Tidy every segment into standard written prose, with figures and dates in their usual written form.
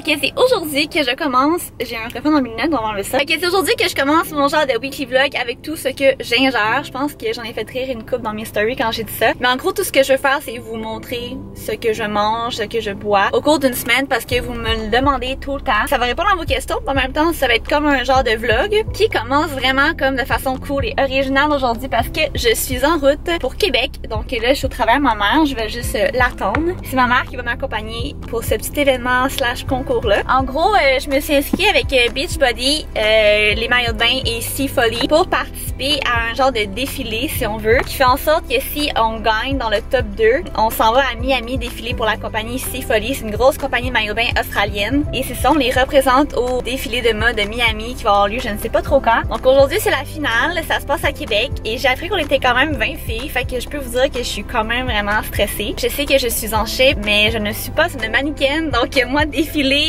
que c'est aujourd'hui que je commence. J'ai un reflet dans mes lunettes, on va enlever ça. Fait que c'est aujourd'hui que je commence mon genre de weekly vlog avec tout ce que j'ingère. Je pense que j'en ai fait rire une coupe dans mes stories quand j'ai dit ça. Mais en gros, tout ce que je veux faire, c'est vous montrer ce que je mange, ce que je bois au cours d'une semaine parce que vous me le demandez tout le temps. Ça va répondre à vos questions, mais en même temps, ça va être comme un genre de vlog qui commence vraiment comme de façon cool et originale aujourd'hui parce que je suis en route pour Québec. Donc là, je suis au travers de ma mère. Je vais juste l'attendre. C'est ma mère qui va m'accompagner pour ce petit événement slash concours là. En gros, je me suis inscrite avec Beachbody, les maillots de bain et Sea Folly pour participer à un genre de défilé si on veut, qui fait en sorte que si on gagne dans le top 2, on s'en va à Miami défiler pour la compagnie Sea Folly. C'est une grosse compagnie de maillots de bain australienne et c'est ça, on les représente au défilé de mode de Miami qui va avoir lieu je ne sais pas trop quand. Donc aujourd'hui c'est la finale, ça se passe à Québec et j'ai appris qu'on était quand même 20 filles, fait que je peux vous dire que je suis quand même vraiment stressée. Je sais que je suis en shape mais je ne suis pas une mannequin, donc moi défiler,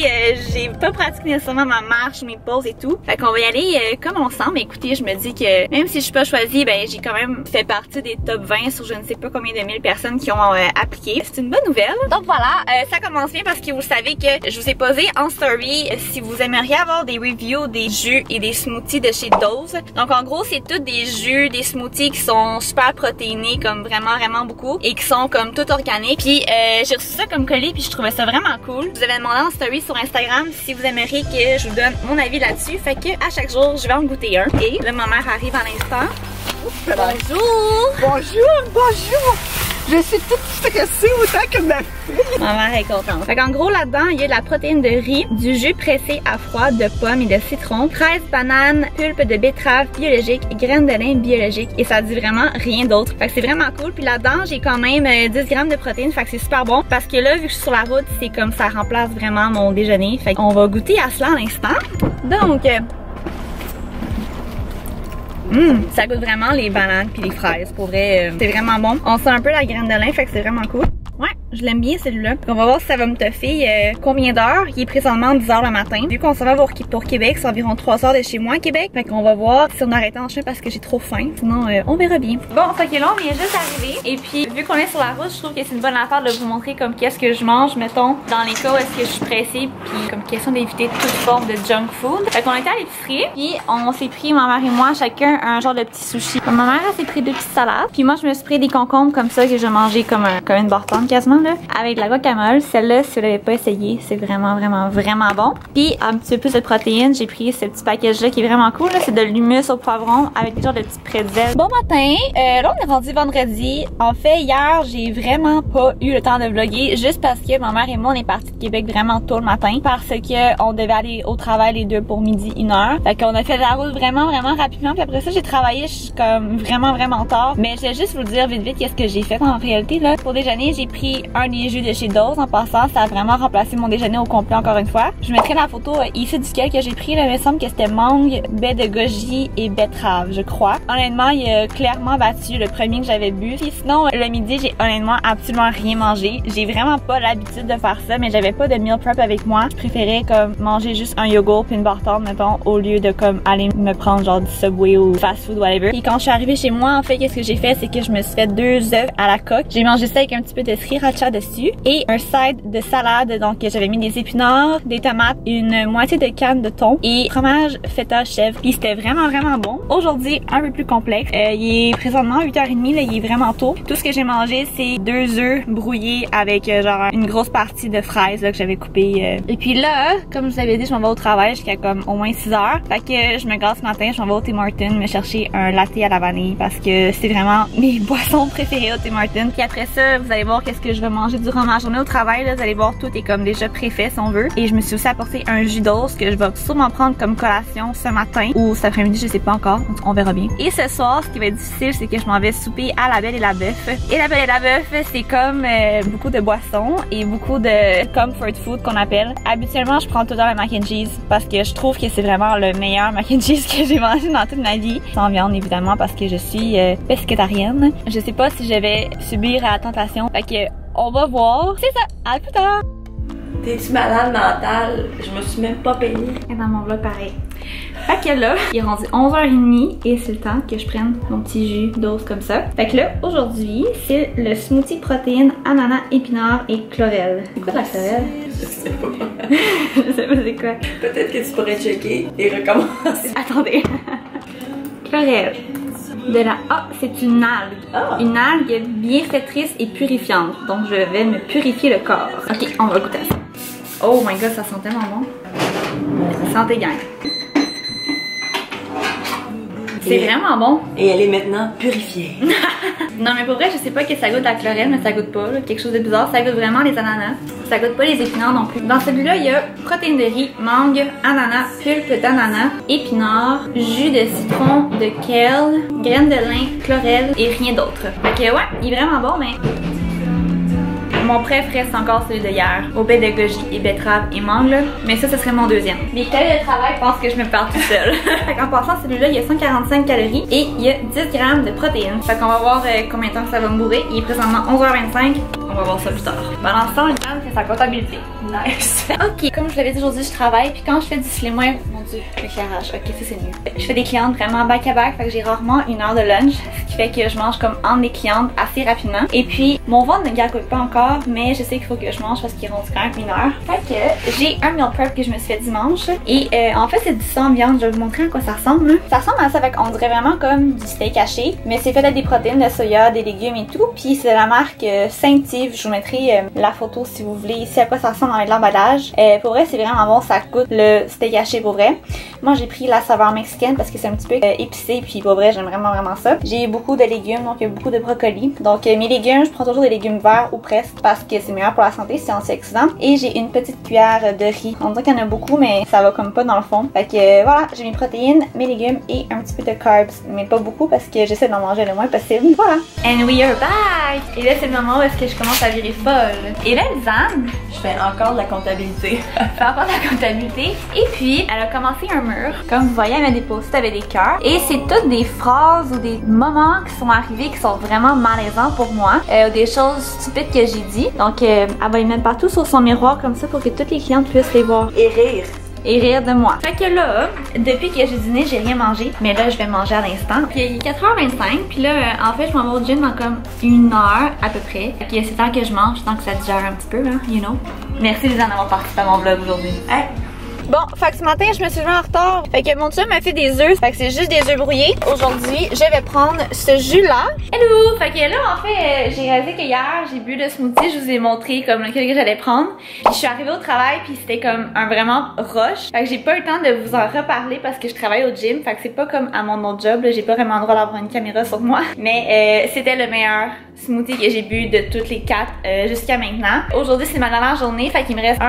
j'ai pas pratiqué nécessairement ma marche, mes poses et tout. Fait qu'on va y aller comme on sent, mais écoutez, je me dis que même si je suis pas choisie, ben j'ai quand même fait partie des top 20 sur je ne sais pas combien de mille personnes qui ont appliqué. C'est une bonne nouvelle. Donc voilà, ça commence bien parce que vous savez que je vous ai posé en story si vous aimeriez avoir des reviews des jus et des smoothies de chez Dose. Donc en gros, c'est tous des jus, des smoothies qui sont super protéinés, comme vraiment beaucoup, et qui sont comme tout organiques. Puis j'ai reçu ça comme colis puis je trouvais ça vraiment cool. Je vous avais demandé en story sur Instagram si vous aimeriez que je vous donne mon avis là-dessus. Fait que à chaque jour, je vais en goûter un. Et là, ma mère arrive à l'instant. Bonjour! Bonjour! Je suis toute stressée autant que ma fille. Ma mère est contente. Fait qu'en gros, là-dedans, il y a de la protéine de riz, du jus pressé à froid de pommes et de citron, fraises, bananes, pulpe de betterave biologique, graines de lin biologique et ça dit vraiment rien d'autre. Fait que c'est vraiment cool. Puis là-dedans, j'ai quand même 10 grammes de protéines. Fait que c'est super bon parce que là, vu que je suis sur la route, c'est comme ça remplace vraiment mon déjeuner. Fait qu'on va goûter à cela à l'instant. Donc... ça goûte vraiment les bananes puis les fraises. Pour vrai, c'est vraiment bon. On sent un peu la graine de lin, fait que c'est vraiment cool. Ouais, je l'aime bien celui-là. On va voir si ça va me toffer combien d'heures. Il est présentement 10h le matin. Vu qu'on s'en va pour Québec, c'est environ 3 heures de chez moi à Québec. Fait qu'on va voir si on arrête en chemin parce que j'ai trop faim. Sinon, on verra bien. Bon, fait que là, on vient juste d'arriver. Et puis, vu qu'on est sur la route, je trouve que c'est une bonne affaire de vous montrer comme qu'est-ce que je mange, mettons, dans les cas où est-ce que je suis pressée. Puis, comme question d'éviter toute forme de junk food. Fait qu'on était à l'épicerie. Puis, on s'est pris, ma mère et moi, chacun un genre de petit sushi. Ma mère, elle s'est pris 2 petites salades. Puis moi, je me suis pris des concombres comme ça que je mangeais comme une bartende quasiment là. Avec de la guacamole. Celle-là, si vous l'avez pas essayé, c'est vraiment bon. Puis un petit peu plus de protéines, j'ai pris ce petit package-là qui est vraiment cool. C'est de l'hummus au poivron avec des genres de petits pretzels. Bon matin, là on est rendu vendredi. En fait, hier, j'ai vraiment pas eu le temps de vlogger juste parce que ma mère et moi, on est partis de Québec vraiment tôt le matin parce que on devait aller au travail les deux pour midi 1h. Fait qu'on a fait la route vraiment rapidement. Puis après ça, j'ai travaillé comme vraiment tard. Mais je vais juste vous dire vite qu'est-ce que j'ai fait en réalité là. Pour déjeuner, j'ai pris un des jus de chez Dose. En passant, ça a vraiment remplacé mon déjeuner au complet encore une fois. Je mettrai la photo ici duquel que j'ai pris. Là, il me semble que c'était mangue, baie de goji et betterave, je crois. Honnêtement, il a clairement battu le premier que j'avais bu. Puis sinon, le midi, j'ai honnêtement absolument rien mangé. J'ai vraiment pas l'habitude de faire ça, mais j'avais pas de meal prep avec moi. Je préférais comme manger juste un yogourt puis une barre-tarte, mettons, au lieu de comme aller me prendre genre du Subway ou fast food, whatever. Et quand je suis arrivée chez moi, en fait, qu'est-ce que j'ai fait? C'est que je me suis fait 2 œufs à la coque. J'ai mangé ça avec un petit peu de sriracha dessus et un side de salade. Donc j'avais mis des épinards, des tomates, une moitié de canne de thon et fromage feta chèvre. Puis c'était vraiment bon. Aujourd'hui, un peu plus complexe. Il est présentement 8h30, là, il est vraiment tôt. Tout ce que j'ai mangé, c'est 2 œufs brouillés avec genre une grosse partie de fraises là, que j'avais coupé. Et puis là, comme je vous avais dit, je m'en vais au travail jusqu'à comme au moins 6h. Fait que je me gâte ce matin, je m'en vais au Tim Hortons me chercher un latte à la vanille parce que c'est vraiment mes boissons préférées au Tim Hortons. Puis après ça, vous allez voir qu'est-ce que je vais manger durant ma journée au travail. Là, vous allez voir, tout est comme déjà préfait si on veut. Et je me suis aussi apporté un jus d'os que je vais sûrement prendre comme collation ce matin ou cet après-midi, je sais pas encore. On verra bien. Et ce soir, ce qui va être difficile, c'est que je m'en vais souper à la Belle et la Bœuf. Et la Belle et la Bœuf, c'est comme beaucoup de boissons et beaucoup de comfort food qu'on appelle. Habituellement, je prends tout le temps le mac and cheese parce que je trouve que c'est vraiment le meilleur mac and cheese que j'ai mangé dans toute ma vie. Sans viande, évidemment, parce que je suis pescétarienne. Je sais pas si je vais subir à la tentation. Fait que on va voir. C'est ça. À plus tard. T'es-tu malade mentale? Je me suis même pas peignée. Et dans mon vlog, pareil. Fait que là, il est rendu 11h30 et c'est le temps que je prenne mon petit jus d'os comme ça. Fait que là, aujourd'hui, c'est le smoothie protéines, ananas, épinards et chlorelle. C'est quoi la chlorelle? Je sais pas. Je sais pas c'est quoi. Peut-être que tu pourrais checker et recommencer. Attendez. Chlorelle. De la... Ah, c'est une algue. Ah. Une algue bienfaitrice et purifiante. Donc, je vais me purifier le corps. Ok, on va goûter à ça. Oh my god, ça sent tellement bon. Santé gang. C'est vraiment bon. Et elle est maintenant purifiée. Non mais pour vrai, je sais pas que ça goûte la chlorelle, mais ça goûte pas. Là. Quelque chose de bizarre, ça goûte vraiment les ananas. Ça goûte pas les épinards non plus. Dans celui-là, il y a protéines de riz, mangue, ananas, pulpe d'ananas, épinards, jus de citron, de kale, graines de lin, chlorelle et rien d'autre. Fait que ouais, il est vraiment bon, mais... Mon préféré, c'est encore celui de hier, au baie de goji et betterave et mangue, là. Mais ça, ce serait mon deuxième. Les calories de travail, je pense que je me perds tout seul. Fait qu'en passant, celui-là, il y a 145 calories et il y a 10 grammes de protéines. Fait qu'on va voir combien de temps ça va me bourrer. Il est présentement 11h25. On va voir ça plus tard. Pendant ce temps, le temps, c'est sa comptabilité. Nice. Ok, comme je l'avais dit aujourd'hui, je travaille. Puis quand je fais du slimwear, mon dieu, l'éclairage. Ok, ça c'est mieux. Je fais des clientes vraiment back à back. Fait que j'ai rarement une heure de lunch. Ce qui fait que je mange comme entre les clientes assez rapidement. Et puis, mon ventre ne gargouille pas encore. Mais je sais qu'il faut que je mange parce qu'il rentre quand même une heure. Fait que j'ai un meal prep que je me suis fait dimanche. Et en fait, c'est du sans viande. Je vais vous montrer à quoi ça ressemble. Ça ressemble à ça. Fait qu'on dirait vraiment comme du steak haché. Mais c'est fait avec des protéines, de soya, des légumes et tout. Puis c'est de la marque Saint-Yves. Je vous mettrai la photo si vous voulez ici à quoi ça ressemble avec l'emballage. Pour vrai, c'est vraiment bon. Ça goûte le steak haché pour vrai. Moi, j'ai pris la saveur mexicaine parce que c'est un petit peu épicé. Puis pour vrai, j'aime vraiment ça. J'ai beaucoup de légumes, donc il y a beaucoup de brocoli. Donc mes légumes, je prends toujours des légumes verts ou presque parce que c'est meilleur pour la santé, c'est antioxydant. Et j'ai une petite cuillère de riz. On dirait qu'il y en a beaucoup, mais ça va comme pas dans le fond. Fait que voilà, j'ai mes protéines, mes légumes et un petit peu de carbs. Mais pas beaucoup parce que j'essaie d'en manger le moins possible. Voilà. And we are back! Et là, c'est le moment où est-ce que je commence à virer folle. Et là, Lisanne, Je fais encore de la comptabilité. fait encore de la comptabilité. Et puis, elle a commencé un mur. Comme vous voyez, elle met des post-it avec des cœurs. Et c'est toutes des phrases ou des moments qui sont arrivés qui sont vraiment malaisants pour moi. Des choses stupides que j'ai dit. Donc, elle va les mettre partout sur son miroir comme ça pour que toutes les clientes puissent les voir. Et rire. Et rire de moi. Fait que là, depuis que j'ai dîné, j'ai rien mangé. Mais là, je vais manger à l'instant. Puis il est 4h25. Puis là, en fait, je m'en vais au gym dans comme une heure à peu près. Fait que c'est temps que je mange, tant que ça digère un petit peu, là, you know. Merci les en avoir participé à mon vlog aujourd'hui. Hey. Bon, fait que ce matin, je me suis levée en retard. Fait que mon chum m'a fait des œufs. Fait que c'est juste des œufs brouillés. Aujourd'hui, je vais prendre ce jus-là. Hello! Fait que là, en fait, j'ai réalisé que hier, j'ai bu le smoothie. Je vous ai montré comme lequel que j'allais prendre. Puis je suis arrivée au travail, puis c'était comme un vraiment rush. Fait que j'ai pas eu le temps de vous en reparler parce que je travaille au gym. Fait que c'est pas comme à mon autre job. J'ai pas vraiment le droit d'avoir une caméra sur moi. Mais c'était le meilleur smoothie que j'ai bu de toutes les 4 jusqu'à maintenant. Aujourd'hui, c'est ma dernière journée. Fait qu'il me reste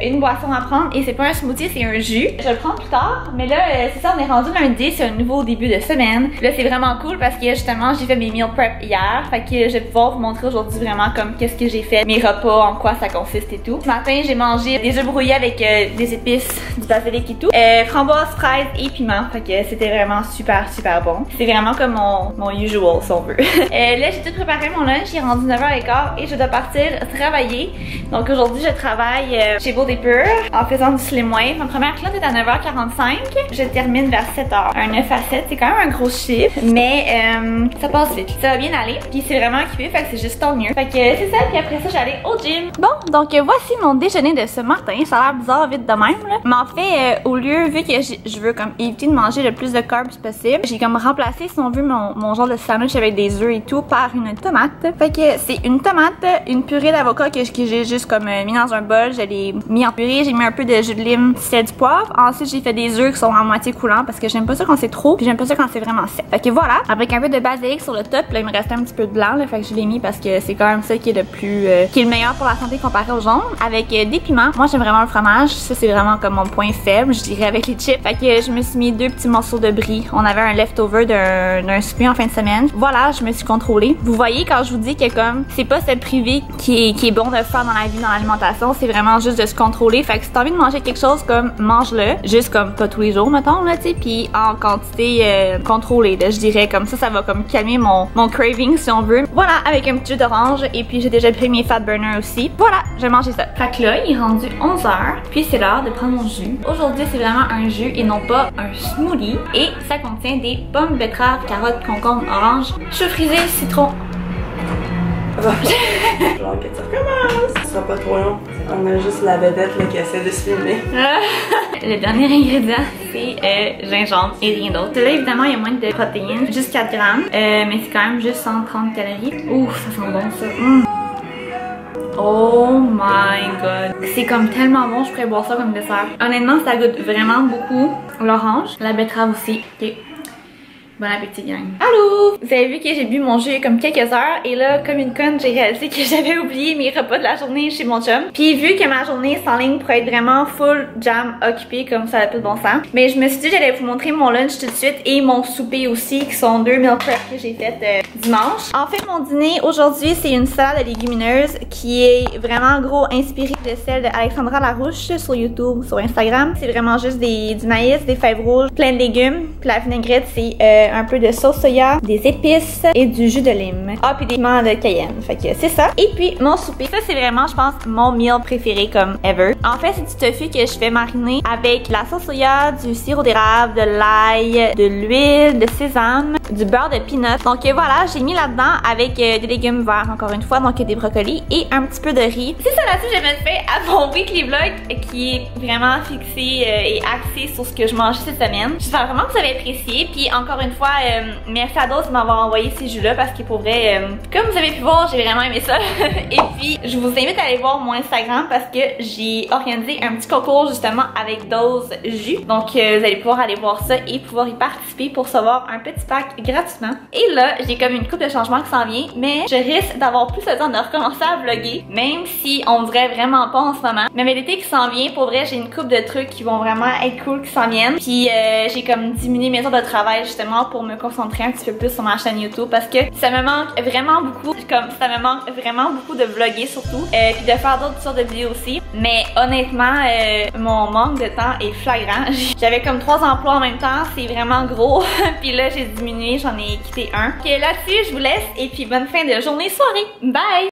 une boisson à prendre. Et c'est pas un smoothie, c'est un jus. Je vais le prendre plus tard, mais là, c'est ça, on est rendu lundi, c'est un nouveau début de semaine. Là, c'est vraiment cool parce que justement, j'ai fait mes meal prep hier. Fait que je vais pouvoir vous montrer aujourd'hui vraiment comme qu'est-ce que j'ai fait, mes repas, en quoi ça consiste et tout. Ce matin, j'ai mangé des œufs brouillés avec des épices, du basilic et tout. Framboise, fraises et piment. Fait que c'était vraiment super bon. C'est vraiment comme mon usual, si on veut. Là, j'ai tout préparé mon lunch, il est rendu 9h15 et je dois partir travailler. Donc aujourd'hui, je travaille chez Beau des Purs en faisant du slimwear. Ma première cliente est à 9h45. Je termine vers 7h. Un 9 à 7, c'est quand même un gros chiffre. Mais ça passe vite. Ça va bien aller. Puis c'est vraiment occupé, fait que c'est juste tant mieux. Fait que c'est ça, puis après ça, j'allais au gym. Bon, donc voici mon déjeuner de ce matin. Ça a l'air bizarre vite de même, là. Mais en fait, au lieu, vu que je veux comme éviter de manger le plus de carbs possible, j'ai comme remplacé, si on veut, mon genre de sandwich avec des œufs et tout par une tomate. Fait que c'est une tomate, une purée d'avocat que j'ai juste comme mis dans un bol. Je l'ai mis en purée, j'ai mis un peu de jus de lime, sel, du poivre. Ensuite, j'ai fait des œufs qui sont à moitié coulants parce que j'aime pas ça quand c'est trop, puis j'aime pas ça quand c'est vraiment sec. Fait que voilà, avec un peu de basilic sur le top, là il me restait un petit peu de blanc, là, fait que je l'ai mis parce que c'est quand même ça qui est le plus, qui est le meilleur pour la santé comparé au jaune. Avec des piments. Moi j'aime vraiment le fromage, ça c'est vraiment comme mon point faible, je dirais, avec les chips. Fait que je me suis mis 2 petits morceaux de brie. On avait un leftover d'un souper en fin de semaine. Voilà, je me suis contrôlée. Vous voyez quand je vous dis que comme c'est pas se priver qui est bon de faire dans la vie, dans l'alimentation, c'est vraiment juste de se contrôler. Fait que si t'as envie de manger quelque chose, comme mange-le, juste comme pas tous les jours mettons là, tu sais, puis en quantité contrôlée là, je dirais. Comme ça va comme calmer mon craving si on veut. Voilà, avec un petit jus d'orange et puis j'ai déjà pris mes fat burners aussi. Voilà, je vais manger ça. Fait que là, il est rendu 11h, puis c'est l'heure de prendre mon jus. Aujourd'hui, c'est vraiment un jus et non pas un smoothie et ça contient des pommes, betteraves, carottes, concombres, oranges, chou frisé, citron. Genre que ça recommence. Ça sera pas trop long. On a juste la vedette là, qui essaie de se filmer. Le dernier ingrédient, c'est gingembre et rien d'autre. Là, évidemment, il y a moins de protéines, juste 4 grammes, mais c'est quand même juste 130 calories. Ouh, ça sent bon ça. Oh my god. C'est comme tellement bon, je pourrais boire ça comme dessert. Honnêtement, ça goûte vraiment beaucoup l'orange. La betterave aussi. Ok. Bon appétit, gang. Allô! Vous avez vu que j'ai bu mon jus il y a comme quelques heures et là, comme une conne, j'ai réalisé que j'avais oublié mes repas de la journée chez mon chum. Puis vu que ma journée s'enligne pour être vraiment full jam occupée comme ça a plus de bon sens, mais je me suis dit que j'allais vous montrer mon lunch tout de suite et mon souper aussi qui sont 2 meal prep que j'ai fait dimanche. En fait, mon dîner aujourd'hui, c'est une salade de légumineuses qui est vraiment gros inspirée de celle d'Alexandra Larouche sur YouTube, sur Instagram. C'est vraiment juste du maïs, des fèves rouges, plein de légumes. Puis la vinaigrette, c'est un peu de sauce soya, des épices et du jus de lime. Ah, puis des piments de Cayenne. Fait que c'est ça. Et puis mon souper. Ça, c'est vraiment, je pense, mon meal préféré comme ever. En fait, c'est du tofu que je fais mariner avec la sauce soya, du sirop d'érable, de l'ail, de l'huile, de sésame, du beurre de peanut. Donc voilà, j'ai mis là-dedans avec des légumes verts, encore une fois, donc des brocolis et un petit peu de riz. C'est ça là-dessus, je vais mettre fait à mon weekly vlog qui est vraiment fixé et axé sur ce que je mange cette semaine. J'espère vraiment que vous avez apprécié. Puis encore une fois, merci à Dose de m'avoir envoyé ces jus-là parce que pour vrai, comme vous avez pu voir, j'ai vraiment aimé ça. Et puis, je vous invite à aller voir mon Instagram parce que j'ai organisé un petit concours justement avec Dose Jus. Donc, vous allez pouvoir aller voir ça et pouvoir y participer pour recevoir un petit pack gratuitement. Et là, j'ai comme une couple de changements qui s'en vient, mais je risque d'avoir plus le temps de recommencer à vlogger, même si on dirait vraiment pas en ce moment. Mais l'été qui s'en vient, pour vrai, j'ai une couple de trucs qui vont vraiment être cool qui s'en viennent. Puis, j'ai comme diminué mes heures de travail justement pour me concentrer un petit peu plus sur ma chaîne YouTube parce que ça me manque vraiment beaucoup, de vlogger surtout, puis de faire d'autres sortes de vidéos aussi. Mais honnêtement, mon manque de temps est flagrant. J'avais comme 3 emplois en même temps, c'est vraiment gros. Puis là, j'ai diminué, j'en ai quitté un. Ok, là-dessus, je vous laisse et puis bonne fin de journée, soirée. Bye!